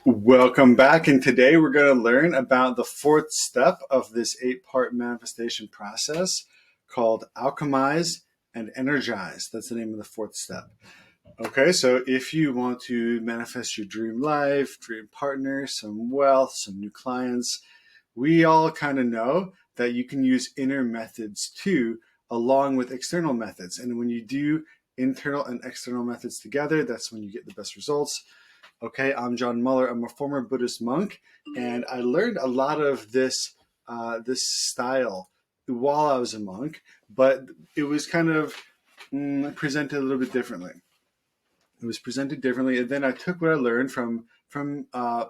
Welcome back, and today we're going to learn about the fourth step of this 8-part manifestation process called Alchemize and Energize. That's the name of the fourth step. Okay, so if you want to manifest your dream life, dream partner, some wealth, some new clients, we all kind of know that you can use inner methods too, along with external methods. And when you do internal and external methods together, that's when you get the best results. Okay, I'm John Muller. I'm a former Buddhist monk, and I learned a lot of this style while I was a monk, but it was kind of presented a little bit differently. It was presented differently, and then I took what I learned from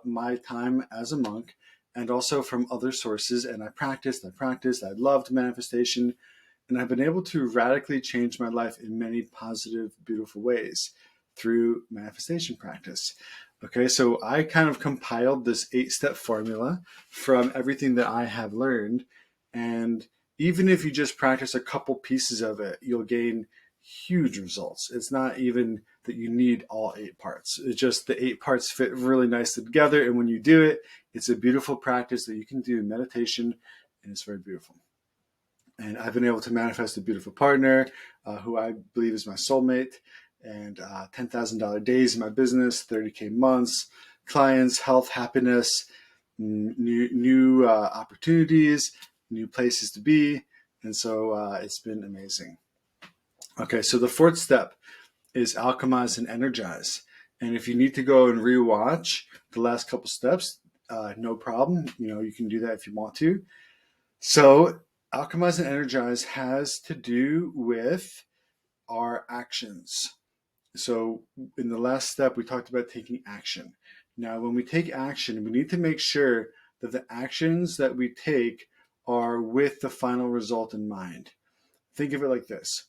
my time as a monk, and also from other sources, and I practiced. I loved manifestation, and I've been able to radically change my life in many positive, beautiful ways through manifestation practice. Okay, so I kind of compiled this 8-step formula from everything that I have learned. And even if you just practice a couple pieces of it, you'll gain huge results. It's not even that you need all 8 parts. It's just the 8 parts fit really nicely together. And when you do it, it's a beautiful practice that you can do in meditation, and it's very beautiful. And I've been able to manifest a beautiful partner who I believe is my soulmate, and $10,000 days in my business, 30K months, clients, health, happiness, new opportunities, new places to be. And so it's been amazing. Okay, so the fourth step is Alchemize and Energize. And if you need to go and rewatch the last couple steps, no problem. You can do that if you want to. So Alchemize and Energize has to do with our actions. So in the last step, we talked about taking action. Now, when we take action, we need to make sure that the actions that we take are with the final result in mind. Think of it like this.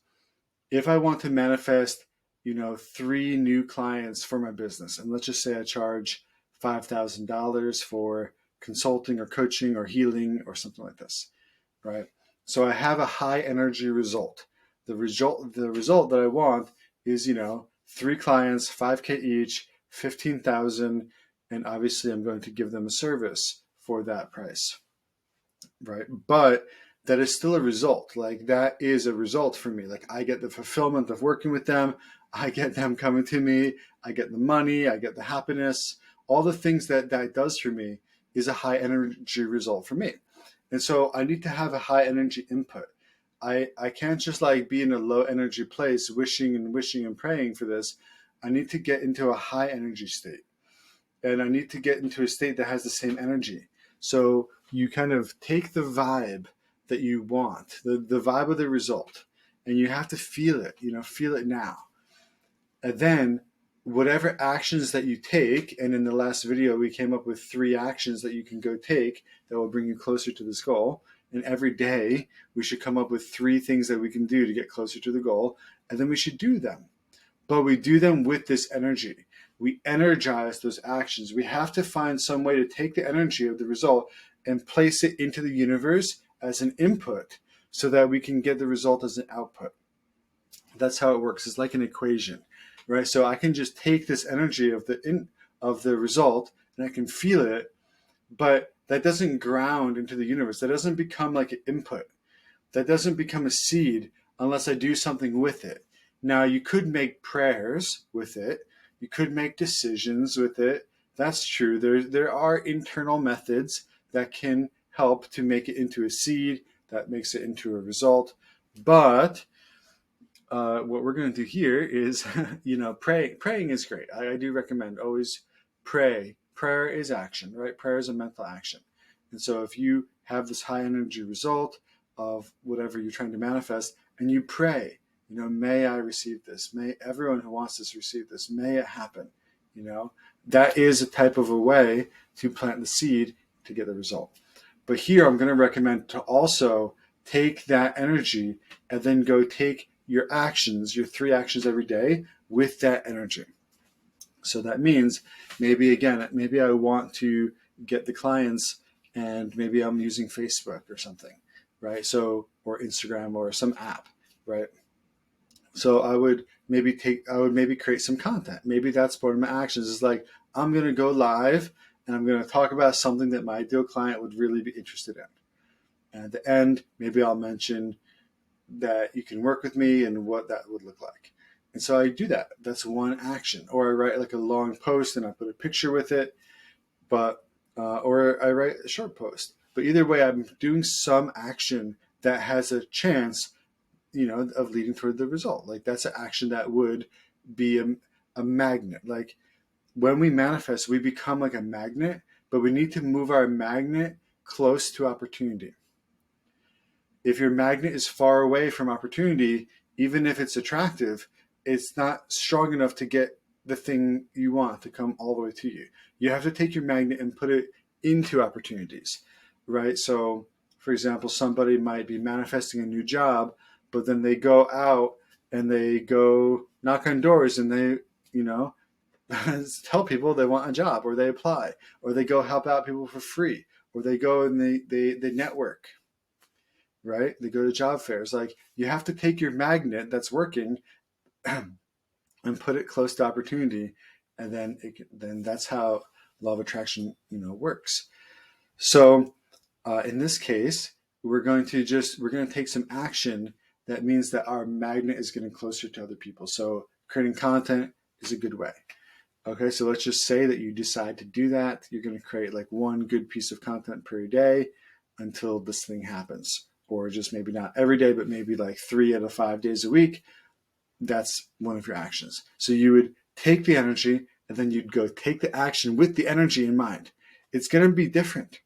If I want to manifest, 3 new clients for my business, and let's just say I charge $5,000 for consulting or coaching or healing or something like this, right? So I have a high energy result. The result that I want is, 3 clients, 5K each, 15,000, and obviously I'm going to give them a service for that price, right? But that is still a result. Like, that is a result for me. Like, I get the fulfillment of working with them. I get them coming to me. I get the money. I get the happiness. All the things that does for me is a high energy result for me. And so I need to have a high energy input. I can't just be in a low energy place wishing and praying for this. I need to get into a high energy state, and I need to get into a state that has the same energy. So you kind of take the vibe that you want, the vibe of the result, and you have to feel it, feel it now. And then whatever actions that you take, and in the last video, we came up with 3 actions that you can go take that will bring you closer to this goal. And every day we should come up with 3 things that we can do to get closer to the goal. And then we should do them. But we do them with this energy. We energize those actions. We have to find some way to take the energy of the result and place it into the universe as an input so that we can get the result as an output. That's how it works. It's like an equation, right? So I can just take this energy of the result and I can feel it, but that doesn't ground into the universe. That doesn't become like an input. That doesn't become a seed unless I do something with it. Now, you could make prayers with it. You could make decisions with it. That's true. There are internal methods that can help to make it into a seed that makes it into a result. But what we're going to do here is, praying is great. I do recommend always pray. Prayer is action, right? Prayer is a mental action. And so if you have this high energy result of whatever you're trying to manifest, and you pray, may I receive this? May everyone who wants this receive this? May it happen? That is a type of a way to plant the seed to get the result. But here I'm going to recommend to also take that energy and then go take your actions, your 3 actions every day with that energy. So that means maybe I want to get the clients, and maybe I'm using Facebook or something, right? So, or Instagram or some app, right? So I would maybe create some content. Maybe that's part of my actions. Is like, I'm going to go live and I'm going to talk about something that my ideal client would really be interested in. And at the end, maybe I'll mention that you can work with me and what that would look like. And so I do that. That's one action. Or I write like a long post and I put a picture with it, or I write a short post. But either way, I'm doing some action that has a chance, of leading toward the result. Like that's an action that would be a magnet. Like when we manifest, we become like a magnet, but we need to move our magnet close to opportunity. If your magnet is far away from opportunity, even if it's attractive, it's not strong enough to get the thing you want to come all the way to you. You have to take your magnet and put it into opportunities, right? So, for example, somebody might be manifesting a new job, but then they go out and they go knock on doors and they, tell people they want a job, or they apply, or they go help out people for free, or they go and they network, right? They go to job fairs. Like you have to take your magnet that's working and put it close to opportunity, and then that's how law of attraction works. So in this case, we're going to take some action that means that our magnet is getting closer to other people. So creating content is a good way. Okay, so let's just say that you decide to do that. You're going to create like one good piece of content per day until this thing happens, or just maybe not every day, but maybe like 3 out of 5 days a week. That's one of your actions. So you would take the energy and then you'd go take the action with the energy in mind. It's going to be different.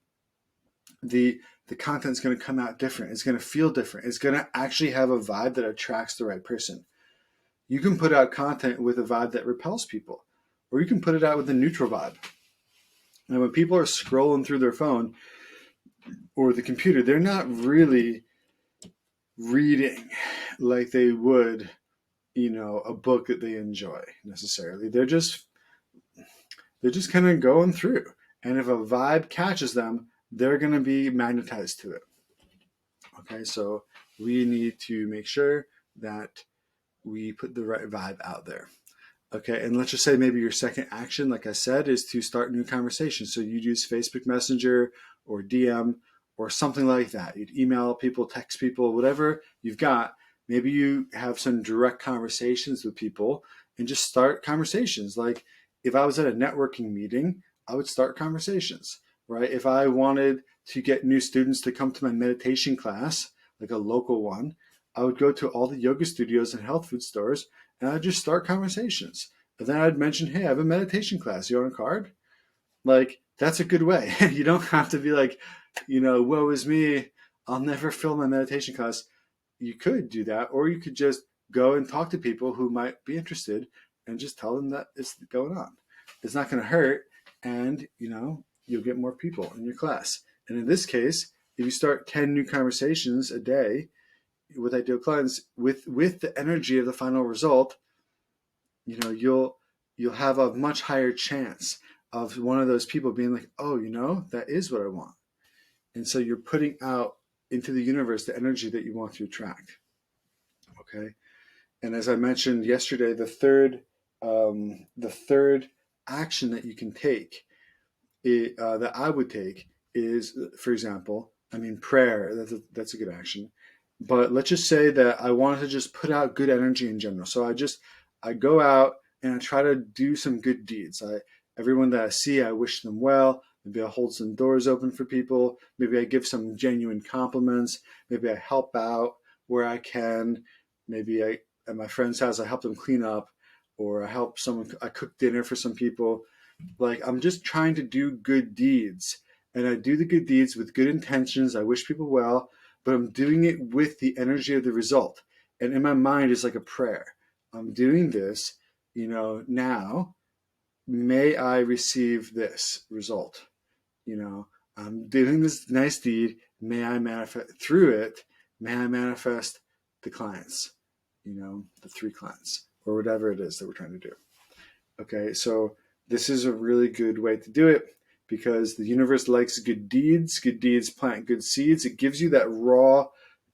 The content is going to come out different. It's going to feel different. It's going to actually have a vibe that attracts the right person. You can put out content with a vibe that repels people, or you can put it out with a neutral vibe. And when people are scrolling through their phone or the computer, they're not really reading like they would, a book that they enjoy necessarily. They're just kind of going through. And if a vibe catches them, they're going to be magnetized to it. Okay, so we need to make sure that we put the right vibe out there. Okay, and let's just say maybe your second action, like I said, is to start new conversations. So you'd use Facebook Messenger or DM or something like that. You'd email people, text people, whatever you've got. Maybe you have some direct conversations with people and just start conversations. Like if I was at a networking meeting, I would start conversations, right? If I wanted to get new students to come to my meditation class, like a local one, I would go to all the yoga studios and health food stores and I'd just start conversations. And then I'd mention, hey, I have a meditation class. You want a card? Like, that's a good way. You don't have to be like, woe is me. I'll never fill my meditation class. You could do that, or you could just go and talk to people who might be interested and just tell them that it's going on. It's not going to hurt, and you'll get more people in your class. And in this case, if you start 10 new conversations a day with ideal clients with the energy of the final result, you'll have a much higher chance of one of those people being like, oh, that is what I want. And so you're putting out into the universe the energy that you want to attract. Okay. And as I mentioned yesterday, the third action that you can take, that I would take, is, for example, prayer. That's a good action. But let's just say that I wanted to just put out good energy in general. So I go out and I try to do some good deeds. Everyone that I see, I wish them well. Maybe I hold some doors open for people. Maybe I give some genuine compliments. Maybe I help out where I can. Maybe at my friend's house, I help them clean up, or I cook dinner for some people. Like, I'm just trying to do good deeds, and I do the good deeds with good intentions. I wish people well, but I'm doing it with the energy of the result. And in my mind, it's like a prayer. I'm doing this, now may I receive this result. I'm doing this nice deed. May I manifest through it? May I manifest the clients, the 3 clients, or whatever it is that we're trying to do. Okay, so this is a really good way to do it, because the universe likes good deeds. Good deeds plant good seeds. It gives you that raw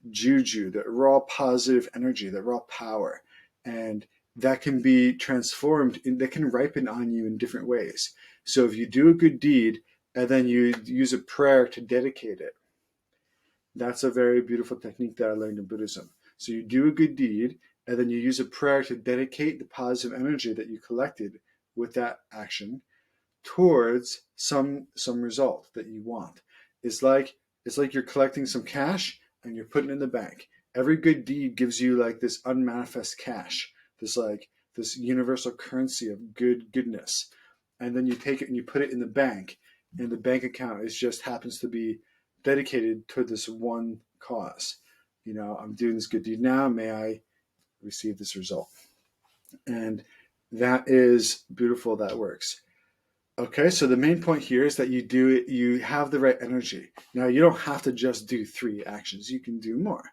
juju, that raw positive energy, that raw power. And that can be transformed, that can ripen on you in different ways. So if you do a good deed and then you use a prayer to dedicate it, that's a very beautiful technique that I learned in Buddhism. So you do a good deed and then you use a prayer to dedicate the positive energy that you collected with that action towards some result that you want. It's like you're collecting some cash and you're putting it in the bank. Every good deed gives you like this unmanifest cash, this universal currency of goodness. And then you take it and you put it in the bank, and the bank account is just happens to be dedicated to this one cause. I'm doing this good deed now, may I receive this result. And that is beautiful. That works. Okay, so the main point here is that you have the right energy. Now, you don't have to just do 3 actions. You can do more,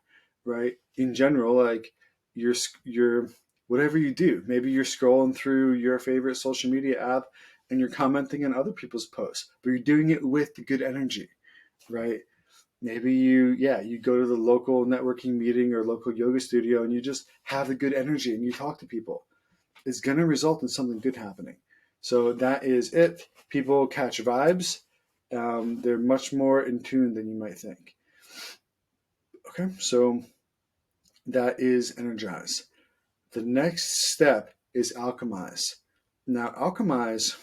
right? In general, like you're whatever you do, maybe you're scrolling through your favorite social media app and you're commenting on other people's posts, but you're doing it with the good energy, right? Maybe you go to the local networking meeting or local yoga studio and you just have the good energy and you talk to people. It's going to result in something good happening. So that is it. People catch vibes. They're much more in tune than you might think. Okay, so that is Energize. The next step is Alchemize. Now, Alchemize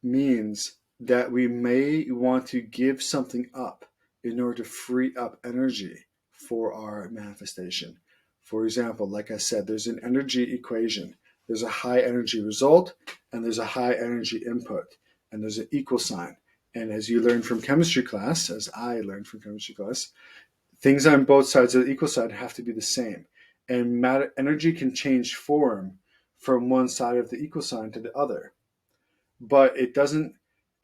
means that we may want to give something up in order to free up energy for our manifestation. For example, like I said, there's an energy equation. There's a high energy result and there's a high energy input, and there's an equal sign. And as you learned from chemistry class, as I learned from chemistry class, things on both sides of the equal sign have to be the same. And energy can change form from one side of the equal sign to the other. But it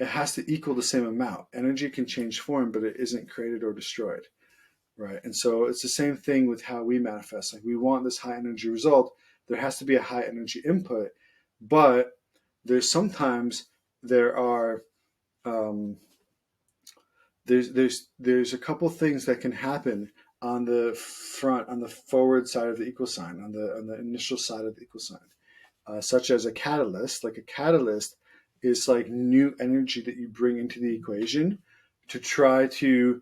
has to equal the same amount. Energy can change form, but it isn't created or destroyed, right? And so it's the same thing with how we manifest. Like, we want this high energy result. There has to be a high energy input, but there are there's a couple things that can happen on the forward side of the equal sign, on the initial side of the equal sign, such as a catalyst. Like, a catalyst is like new energy that you bring into the equation to try to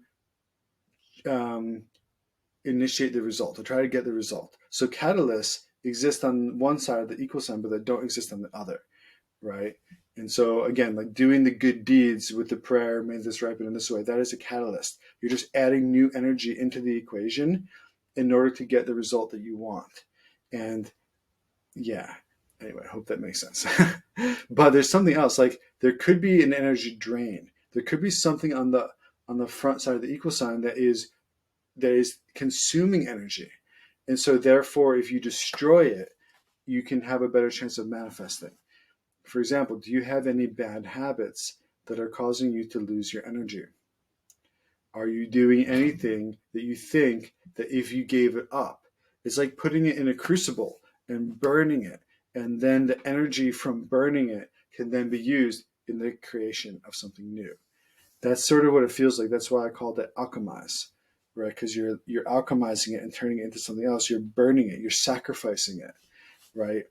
initiate the result, to try to get the result. So catalysts exist on one side of the equal sign, but they don't exist on the other, right? And so again, like doing the good deeds with the prayer, may this ripen in this way, that is a catalyst. You're just adding new energy into the equation in order to get the result that you want. And yeah, anyway, I hope that makes sense. But there's something else. Like, there could be an energy drain. There could be something on the front side of the equal sign that is consuming energy. And so therefore, if you destroy it, you can have a better chance of manifesting. For example, do you have any bad habits that are causing you to lose your energy? Are you doing anything that you think that if you gave it up, it's like putting it in a crucible and burning it, and then the energy from burning it can then be used in the creation of something new. That's sort of what it feels like. That's why I called it alchemize, right? Because you're alchemizing it and turning it into something else. You're burning it. You're sacrificing it, right?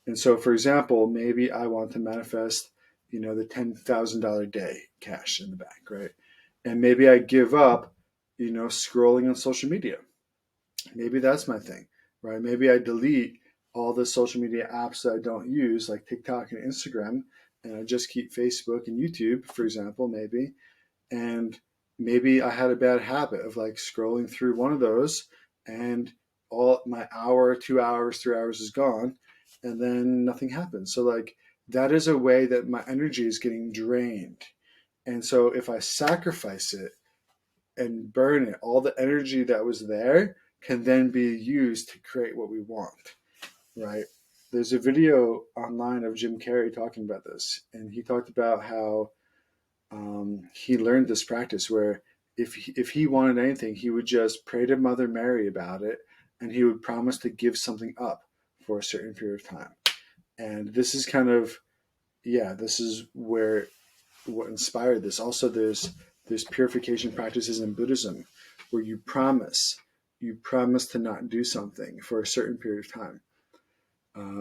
And so, for example, maybe I want to manifest, the $10,000 day cash in the bank, right? And maybe I give up, scrolling on social media. Maybe that's my thing, right? Maybe I delete all the social media apps that I don't use, like TikTok and Instagram, and I just keep Facebook and YouTube, for example, maybe. And maybe I had a bad habit of like scrolling through one of those, and all my hour, 2 hours, 3 hours is gone, and then nothing happens. So like, that is a way that my energy is getting drained. And so if I sacrifice it and burn it, all the energy that was there can then be used to create what we want, right? There's a video online of Jim Carrey talking about this, and he talked about how he learned this practice where if he wanted anything, he would just pray to Mother Mary about it, and he would promise to give something up for a certain period of time. And this is this is what inspired this. Also, there's purification practices in Buddhism where you promise to not do something for a certain period of time.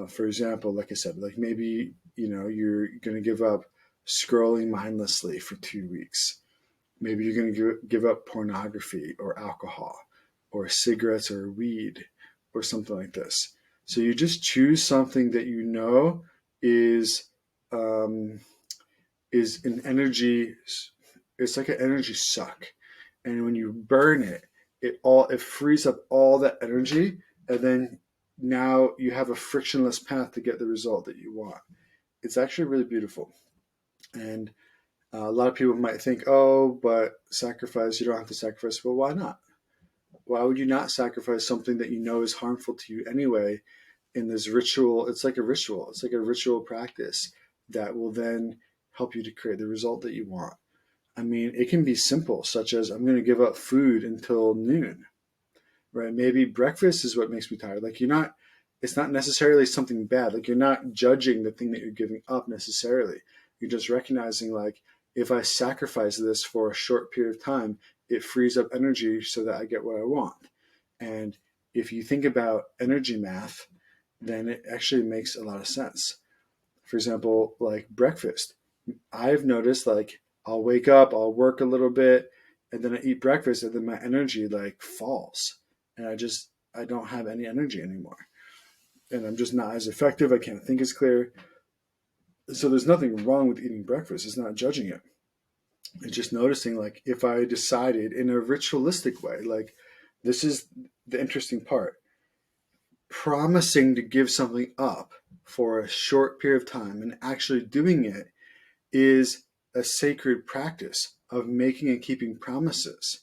For example, like I said, like maybe, you're going to give up scrolling mindlessly for 2 weeks. Maybe you're going to give up pornography or alcohol or cigarettes or weed or something like this. So you just choose something that you know is um, is an energy. It's like an energy suck, and when you burn it, it frees up all that energy, and then now you have a frictionless path to get the result that you want. It's actually really beautiful, and a lot of people might think, oh, but sacrifice, you don't have to sacrifice. Well, why not? Why would you not sacrifice something that you know is harmful to you anyway in this ritual? It's like a ritual. It's like a ritual practice that will then help you to create the result that you want. I mean, it can be simple, such as I'm going to give up food until noon, right? Maybe breakfast is what makes me tired. Like it's not necessarily something bad. Like you're not judging the thing that you're giving up necessarily. You're just recognizing like, if I sacrifice this for a short period of time, it frees up energy so that I get what I want. And if you think about energy math, then it actually makes a lot of sense. For example, like breakfast, I've noticed like I'll wake up, I'll work a little bit, and then I eat breakfast, and then my energy like falls, and I don't have any energy anymore, and I'm just not as effective. I can't think as clear. So there's nothing wrong with eating breakfast. It's not judging it. It's just noticing like if I decided in a ritualistic way, like this is the interesting part, promising to give something up for a short period of time and actually doing it is a sacred practice of making and keeping promises.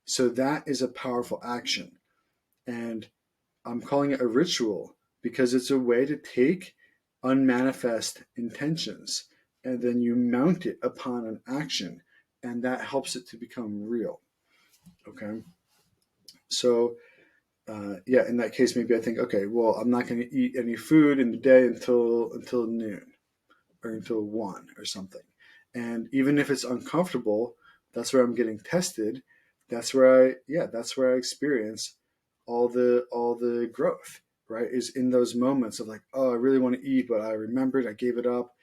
So that is a powerful action. And I'm calling it a ritual because it's a way to take unmanifest intentions and then you mount it upon an action, and that helps it to become real. Okay. So, yeah, in that case, maybe I think, okay, well, I'm not going to eat any food in the day until noon or until 1 or something. And even if it's uncomfortable, that's where I'm getting tested. That's where I experience all the growth, right? Is in those moments of like, oh, I really want to eat, but I remembered, I gave it up,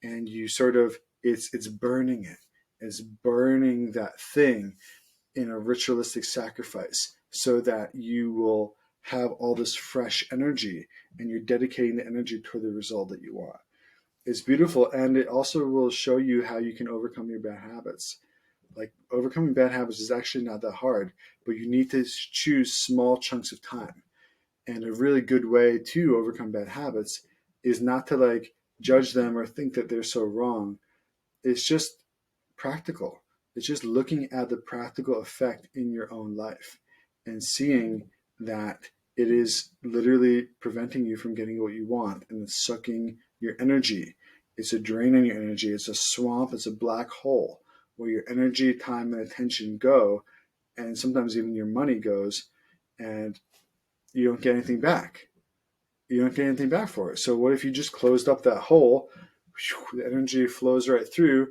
and you sort of it's burning it. It's burning that thing in a ritualistic sacrifice so that you will have all this fresh energy and you're dedicating the energy toward the result that you want. It's beautiful, and it also will show you how you can overcome your bad habits. Like overcoming bad habits is actually not that hard, but you need to choose small chunks of time. And a really good way to overcome bad habits is not to like judge them or think that they're so wrong. It's just practical. It's just looking at the practical effect in your own life and seeing that it is literally preventing you from getting what you want, and it's sucking your energy. It's a drain on your energy. It's a swamp. It's a black hole where your energy, time, and attention go, and sometimes even your money goes, and you don't get anything back. You don't get anything back for it. So what if you just closed up that hole? The energy flows right through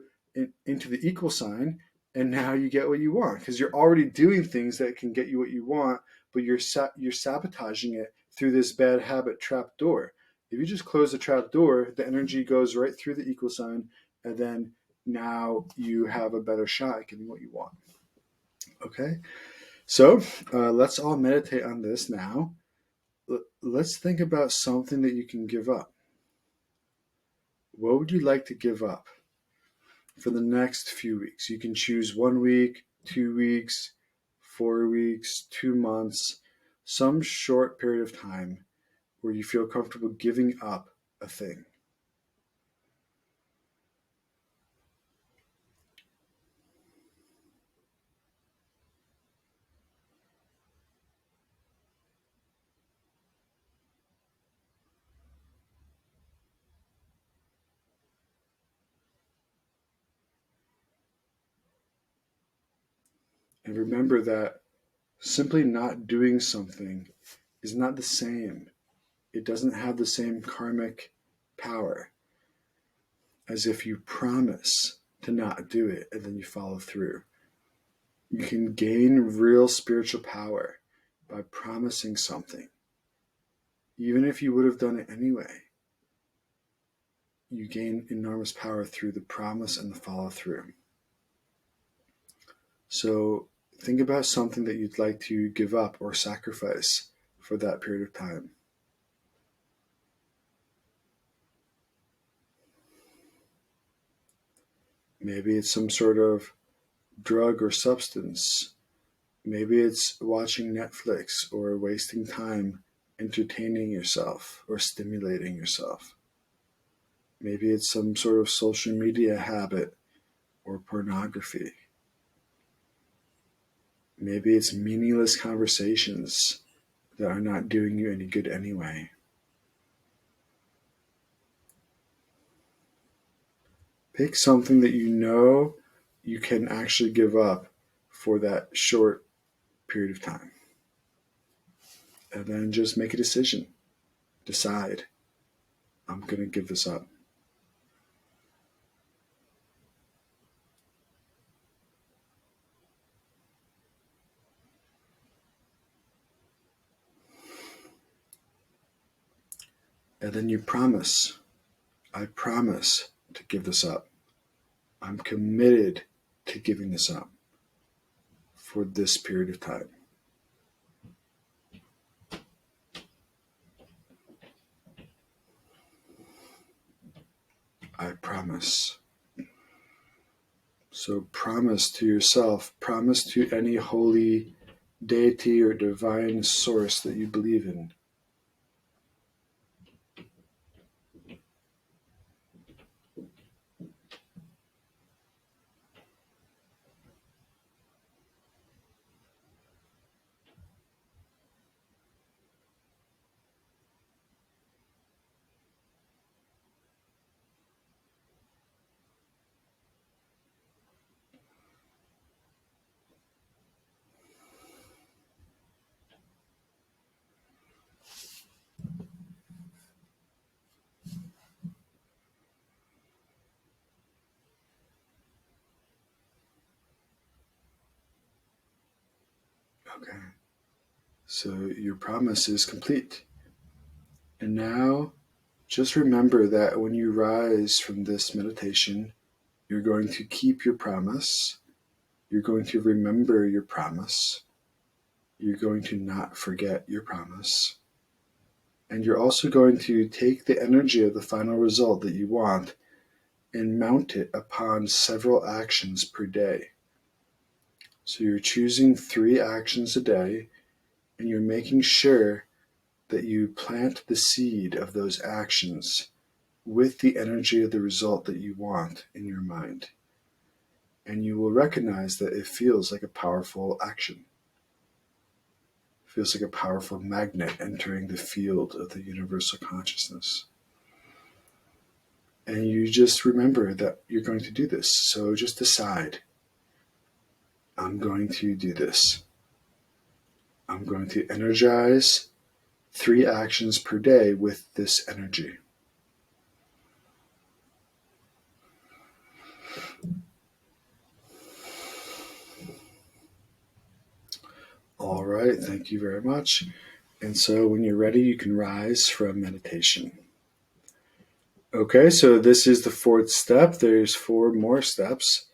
into the equal sign, and now you get what you want because you're already doing things that can get you what you want, but you're sabotaging it through this bad habit trap door. If you just close the trap door, the energy goes right through the equal sign, and then now you have a better shot at getting what you want. Okay, so let's all meditate on this now. Let's think about something that you can give up. What would you like to give up for the next few weeks? You can choose 1 week, 2 weeks, 4 weeks, 2 months, some short period of time where you feel comfortable giving up a thing. And remember that simply not doing something is not the same. It doesn't have the same karmic power as if you promise to not do it and then you follow through. You can gain real spiritual power by promising something even if you would have done it anyway, you gain enormous power through the promise and the follow through. So think about something that you'd like to give up or sacrifice for that period of time. Maybe it's some sort of drug or substance. Maybe it's watching Netflix or wasting time entertaining yourself or stimulating yourself. Maybe it's some sort of social media habit or pornography. Maybe it's meaningless conversations that are not doing you any good anyway. Pick something that you know you can actually give up for that short period of time. And then just make a decision. Decide, I'm going to give this up. And then you promise, I promise to give this up. I'm committed to giving this up for this period of time. I promise. So promise to yourself, promise to any holy deity or divine source that you believe in. Okay. So your promise is complete. And now just remember that when you rise from this meditation, you're going to keep your promise. You're going to remember your promise. You're going to not forget your promise. And you're also going to take the energy of the final result that you want and mount it upon several actions per day. So you're choosing 3 actions a day, and you're making sure that you plant the seed of those actions with the energy of the result that you want in your mind. And you will recognize that it feels like a powerful action. It feels like a powerful magnet entering the field of the universal consciousness. And you just remember that you're going to do this. So just decide, I'm going to do this. I'm going to energize 3 actions per day with this energy. All right, thank you very much. And so when you're ready, you can rise from meditation. Okay, so this is the 4th step. There's 4 more steps.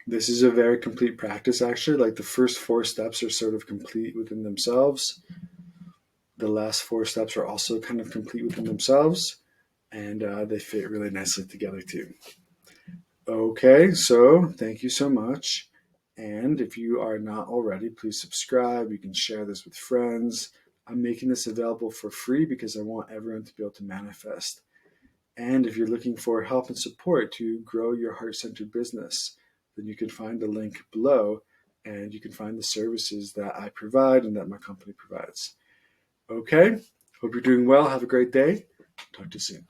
This is a very complete practice, actually. Like the first 4 steps are sort of complete within themselves. The last 4 steps are also kind of complete within themselves, and they fit really nicely together too. Okay, so thank you so much. And if you are not already, please subscribe. You can share this with friends. I'm making this available for free because I want everyone to be able to manifest. And if you're looking for help and support to grow your heart-centered business, then you can find the link below, and you can find the services that I provide and that my company provides. Okay, hope you're doing well. Have a great day. Talk to you soon.